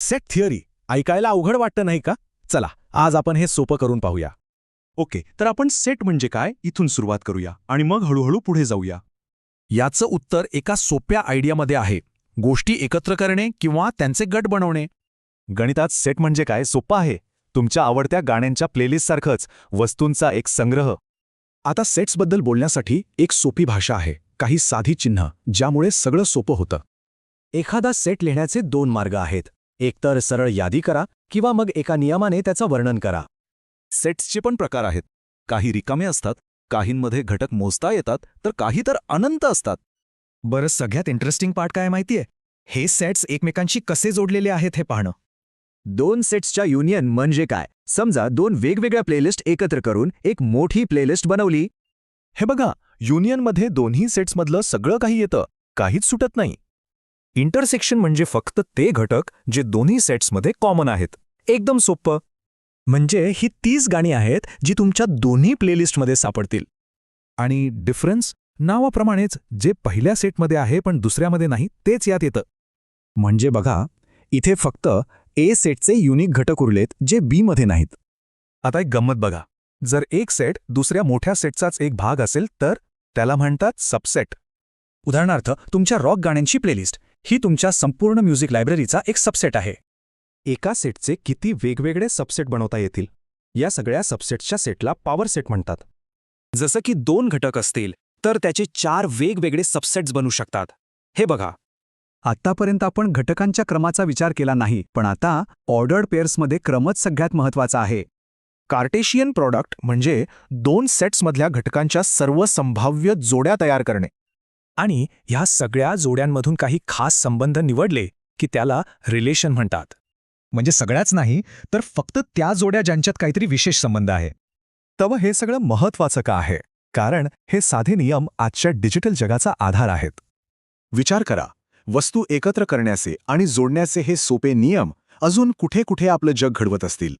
Set theory ऐकायला अवघड वाटतं नाही का? चला आज आपण हे सोपं करून पाहूया. ओके, तर आपण सेट म्हणजे काय इथून सुरुवात करूया आणि मग हळूहळू पुढे जाऊया. याचं उत्तर एका सोप्या आयडियामध्ये आहे. गोष्टी एकत्र करणे किंवा त्यांचे गट बनवणे. गणितात सेट म्हणजे काय सोपं आहे. तुमच्या आवडत्या गाण्यांच्या प्लेलिस्टसारखंच वस्तूंचा एक संग्रह. आता सेट्सबद्दल बोलण्यासाठी एक सोपी भाषा आहे, काही साधी चिन्ह ज्यामुळे सगळं सोपं होतं. एखादा सेट लिहिण्याचे दोन मार्ग आहेत. एकतर सरळ यादी करा किंवा मग एका नियमाने त्याचं वर्णन करा. सेट्सचे पण प्रकार आहेत. काही रिकामे असतात, काहींमध्ये घटक मोजता येतात, तर काही तर अनंत असतात. बरं, सगळ्यात इंटरेस्टिंग पार्ट काय माहितीये? हे सेट्स एकमेकांशी कसे जोडलेले आहेत हे पाहणं. दोन सेट्सच्या युनियन म्हणजे काय? समजा दोन वेगवेगळ्या प्लेलिस्ट एकत्र करून एक मोठी प्लेलिस्ट बनवली. हे बघा, युनियनमध्ये दोन्ही सेट्समधलं सगळं काही येतं, काहीच सुटत नाही. इंटरसेक्शन म्हणजे फक्त ते घटक जे दोन्ही सेट्समध्ये कॉमन आहेत. एकदम सोपं. म्हणजे ही 30 गाणी आहेत जी तुमच्या दोन्ही प्लेलिस्टमध्ये सापडतील. आणि डिफरन्स नावाप्रमाणेच जे पहिल्या सेटमध्ये आहे पण दुसऱ्यामध्ये नाही तेच यात येतं. म्हणजे बघा, इथे फक्त ए सेटचे युनिक घटक उरलेत जे बी मध्ये नाहीत. आता एक गंमत बघा, जर एक सेट दुसऱ्या मोठ्या सेटचाच एक भाग असेल तर त्याला म्हणतात सबसेट. उदाहरणार्थ, तुमच्या रॉक गाण्यांची प्लेलिस्ट ही तुमच्या संपूर्ण म्युझिक लायब्ररीचा एक सबसेट आहे. एका सेटचे किती वेगवेगळे सबसेट बनवता येतील? या सगळ्या सबसेट्सच्या सेटला पॉवर सेट म्हणतात. जसं की 2 घटक असतील तर त्याचे 4 वेगवेगळे सबसेट्स बनू शकतात. हे बघा, आतापर्यंत आपण घटकांच्या क्रमाचा विचार केला नाही, पण आता ऑर्डर्ड पेअर्समध्ये क्रमच सगळ्यात महत्त्वाचा आहे. कार्टेशियन प्रॉडक्ट म्हणजे दोन सेट्समधल्या घटकांच्या सर्व संभाव्य जोड्या तयार करणे. आणि ह्या सगळ्या जोड्यांमधून काही खास संबंध निवडले की त्याला रिलेशन म्हणतात. म्हणजे सगळ्याच नाही, तर फक्त त्या जोड्या ज्यांच्यात काहीतरी विशेष संबंध आहे. तव हे सगळं महत्त्वाचं का आहे? कारण हे साधे नियम आजच्या डिजिटल जगाचा आधार आहेत. विचार करा, वस्तू एकत्र करण्याचे आणि जोडण्याचे हे सोपे नियम अजून कुठे कुठे आपलं जग घडवत असतील.